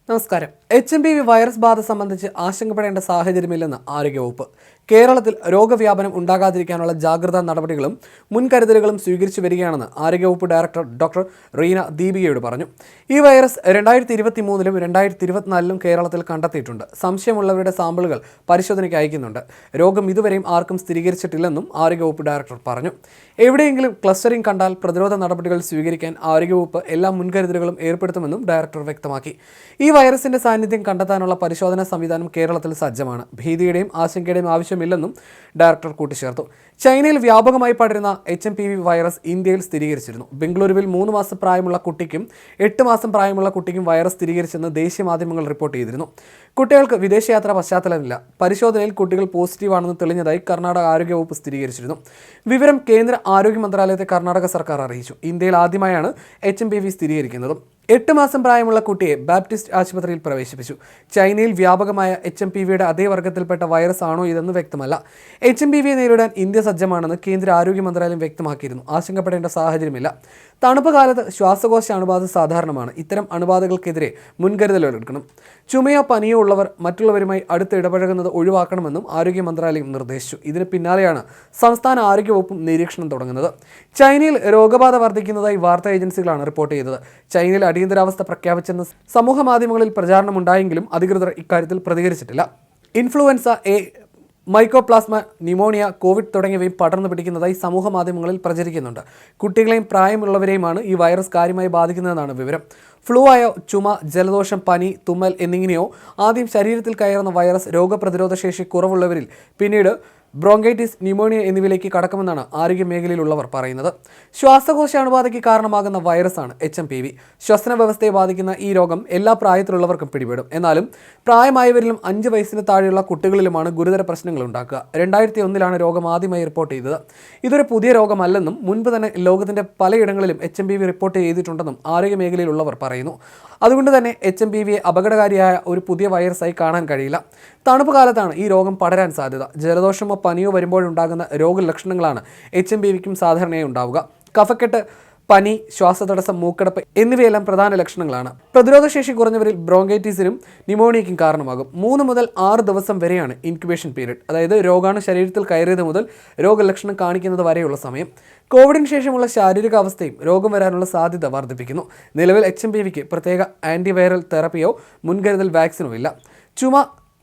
നമസ്കാരം. HMPV virus ബാധ സംബന്ധിച്ച് ആശങ്കപ്പെടേണ്ട സാഹചര്യമില്ലെന്ന് ആരോഗ്യവകുപ്പ്. കേരളത്തിൽ രോഗവ്യാപനം ഉണ്ടാകാതിരിക്കാനുള്ള ജാഗ്രതാ നടപടികളും മുൻകരുതലുകളും സ്വീകരിച്ചു വരികയാണെന്ന് ആരോഗ്യവകുപ്പ് ഡയറക്ടർ ഡോക്ടർ റീന ദീപികയോട് പറഞ്ഞു. ഈ വൈറസ് 2023-ലും 2024-ലും കേരളത്തിൽ കണ്ടെത്തിയിട്ടുണ്ട്. സംശയമുള്ളവരുടെ സാമ്പിളുകൾ പരിശോധനയ്ക്ക് അയക്കുന്നുണ്ട്. രോഗം ഇതുവരെയും ആർക്കും സ്ഥിരീകരിച്ചിട്ടില്ലെന്നും ആരോഗ്യവകുപ്പ് ഡയറക്ടർ പറഞ്ഞു. എവിടെയെങ്കിലും ക്ലസ്റ്ററിംഗ് കണ്ടാൽ പ്രതിരോധ നടപടികൾ സ്വീകരിക്കാൻ ആരോഗ്യവകുപ്പ് എല്ലാ മുൻകരുതലുകളും ഏർപ്പെടുത്തുമെന്നും ഡയറക്ടർ വ്യക്തമാക്കി. ഈ വൈറസിന്റെ സാന്നിധ്യം കണ്ടെത്താനുള്ള പരിശോധനാ സംവിധാനം കേരളത്തിൽ സജ്ജമാണ്. ഭീതിയുടെയും ആശങ്കയുടെയും ആവശ്യമില്ലെന്നും ഡയറക്ടർ കൂട്ടിച്ചേർത്തു. ചൈനയിൽ വ്യാപകമായി പടരുന്ന HMPV വൈറസ് ഇന്ത്യയിൽ സ്ഥിരീകരിച്ചിരുന്നു. ബംഗളൂരുവിൽ 3 മാസം പ്രായമുള്ള കുട്ടിക്കും 8 മാസം പ്രായമുള്ള കുട്ടിക്കും വൈറസ് സ്ഥിരീകരിച്ചെന്ന് ദേശീയ മാധ്യമങ്ങൾ റിപ്പോർട്ട് ചെയ്തിരുന്നു. കുട്ടികൾക്ക് വിദേശയാത്രാ പശ്ചാത്തലമില്ല. പരിശോധനയിൽ കുട്ടികൾ പോസിറ്റീവാണെന്ന് തെളിഞ്ഞതായി കർണാടക ആരോഗ്യവകുപ്പ് സ്ഥിരീകരിച്ചിരുന്നു. വിവരം കേന്ദ്ര ആരോഗ്യ മന്ത്രാലയത്തെ കർണാടക സർക്കാർ അറിയിച്ചു. ഇന്ത്യയിൽ ആദ്യമായാണ് HMPV സ്ഥിരീകരിക്കുന്നതും. 8 മാസം പ്രായമുള്ള കുട്ടിയെ ബാപ്റ്റിസ്റ്റ് ആശുപത്രിയിൽ പ്രവേശിപ്പിച്ചു. ചൈനയിൽ വ്യാപകമായ HMPVയുടെ അതേ വർഗ്ഗത്തിൽപ്പെട്ട വൈറസ് ആണോ ഇതെന്ന് വ്യക്തമല്ല. HMPVയെ നേരിടാൻ ഇന്ത്യ സജ്ജമാണെന്ന് കേന്ദ്ര ആരോഗ്യ മന്ത്രാലയം വ്യക്തമാക്കിയിരുന്നു. ആശങ്കപ്പെടേണ്ട സാഹചര്യമില്ല. തണുപ്പ് കാലത്ത് ശ്വാസകോശ അണുബാധ സാധാരണമാണ്. ഇത്തരം അണുബാധകൾക്കെതിരെ മുൻകരുതലെടുക്കണം. ചുമയോ പനിയോ ഉള്ളവർ മറ്റുള്ളവരുമായി അടുത്ത് ഇടപഴകുന്നത് ഒഴിവാക്കണമെന്നും ആരോഗ്യ മന്ത്രാലയം നിർദ്ദേശിച്ചു. ഇതിന് പിന്നാലെയാണ് സംസ്ഥാന ആരോഗ്യവകുപ്പും നിരീക്ഷണം തുടങ്ങുന്നത്. ചൈനയിൽ രോഗബാധ വർദ്ധിക്കുന്നതായി വാർത്താ ഏജൻസികളാണ് റിപ്പോർട്ട് ചെയ്തത്. ചൈനയിൽ അടിയന്തരാവസ്ഥ പ്രഖ്യാപിച്ചെന്ന് സമൂഹ മാധ്യമങ്ങളിൽ പ്രചാരണമുണ്ടായെങ്കിലും അധികൃതർ ഇക്കാര്യത്തിൽ പ്രതികരിച്ചിട്ടില്ല. Influenza A, mycoplasma, pneumonia, COVID തുടങ്ങിയവയും പടർന്നു പിടിക്കുന്നതായി സമൂഹ മാധ്യമങ്ങളിൽ പ്രചരിക്കുന്നുണ്ട്. കുട്ടികളെയും പ്രായമുള്ളവരെയുമാണ് ഈ വൈറസ് കാര്യമായി ബാധിക്കുന്നതെന്നാണ് വിവരം. ഫ്ലൂ ആയോ, ചുമ, ജലദോഷം, പനി, തുമ്മൽ എന്നിങ്ങനെയോ ആദ്യം ശരീരത്തിൽ കയറുന്ന വൈറസ് രോഗപ്രതിരോധ ശേഷി കുറവുള്ളവരിൽ പിന്നീട് ബ്രോങ്കൈറ്റിസ്, ന്യൂമോണിയ എന്നിവയിലേക്ക് കടക്കുമെന്നാണ് ആരോഗ്യ മേഖലയിലുള്ളവർ പറയുന്നത്. ശ്വാസകോശ അണുബാധയ്ക്ക് കാരണമാകുന്ന വൈറസാണ് HMPV. ശ്വസന വ്യവസ്ഥയെ ബാധിക്കുന്ന ഈ രോഗം എല്ലാ പ്രായത്തിലുള്ളവർക്കും പിടിപെടും. എന്നാലും പ്രായമായവരിലും 5 വയസ്സിന് താഴെയുള്ള കുട്ടികളിലുമാണ് ഗുരുതര പ്രശ്നങ്ങൾ ഉണ്ടാക്കുക. 2001-ലാണ് രോഗം ആദ്യമായി റിപ്പോർട്ട് ചെയ്തത്. ഇതൊരു പുതിയ രോഗമല്ലെന്നും മുൻപ് തന്നെ ലോകത്തിന്റെ പലയിടങ്ങളിലും HMPV റിപ്പോർട്ട് ചെയ്തിട്ടുണ്ടെന്നും ആരോഗ്യ മേഖലയിലുള്ളവർ പറയുന്നു. അതുകൊണ്ട് തന്നെ HMPVയെ അപകടകാരിയായ ഒരു പുതിയ വൈറസായി കാണാൻ കഴിയില്ല. തണുപ്പ് കാലത്താണ് ഈ രോഗം പടരാൻ സാധ്യത. ജലദോഷമോ പനിയോ വരുമ്പോഴുണ്ടാകുന്ന രോഗലക്ഷണങ്ങളാണ് HMPVക്കും സാധാരണയായി ഉണ്ടാവുക. കഫക്കെട്ട്, പനി, ശ്വാസതടസ്സം, മൂക്കടപ്പ് എന്നിവയെല്ലാം പ്രധാന ലക്ഷണങ്ങളാണ്. പ്രതിരോധശേഷി കുറഞ്ഞവരിൽ ബ്രോങ്കൈറ്റിസിനും ന്യൂമോണിയയ്ക്കും കാരണമാകും. 3 മുതൽ 6 ദിവസം വരെയാണ് ഇൻക്യുബേഷൻ പീരീഡ്, അതായത് രോഗാണു ശരീരത്തിൽ കയറിയത് മുതൽ രോഗലക്ഷണം കാണിക്കുന്നത് വരെയുള്ള സമയം. കോവിഡിന് ശേഷമുള്ള ശാരീരികാവസ്ഥയും രോഗം വരാനുള്ള സാധ്യത വർദ്ധിപ്പിക്കുന്നു. നിലവിൽ HMPVക്ക് പ്രത്യേക ആൻറ്റിവൈറൽ തെറപ്പിയോ മുൻകരുതൽ വാക്സിനോ ഇല്ല. ചുമ,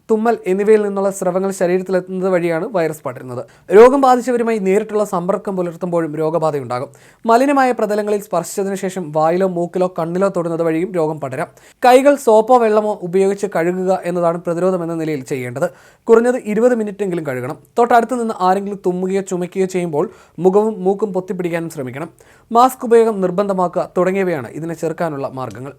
തുമ്മൽ എന്നിവയിൽ നിന്നുള്ള സ്രവങ്ങൾ ശരീരത്തിലെത്തുന്നത് വഴിയാണ് വൈറസ് പടരുന്നത്. രോഗം ബാധിച്ചവരുമായി നേരിട്ടുള്ള സമ്പർക്കം പുലർത്തുമ്പോഴും രോഗബാധയുണ്ടാകും. മലിനമായ പ്രതലങ്ങളിൽ സ്പർശിച്ചതിനു ശേഷം വായിലോ മൂക്കിലോ കണ്ണിലോ തൊടുന്നത് വഴിയും രോഗം പടരാം. കൈകൾ സോപ്പോ വെള്ളമോ ഉപയോഗിച്ച് കഴുകുക എന്നതാണ് പ്രതിരോധം എന്ന നിലയിൽ ചെയ്യേണ്ടത്. കുറഞ്ഞത് 20 മിനിറ്റെങ്കിലും കഴുകണം. തൊട്ടടുത്ത് നിന്ന് ആരെങ്കിലും തുമ്മുകയോ ചുമയ്ക്കുകയോ ചെയ്യുമ്പോൾ മുഖവും മൂക്കും പൊത്തിപ്പിടിക്കാനും ശ്രമിക്കണം. മാസ്ക് ഉപയോഗം നിർബന്ധമാക്കുക തുടങ്ങിയവയാണ് ഇതിനെ ചെറുക്കാനുള്ള മാർഗങ്ങൾ.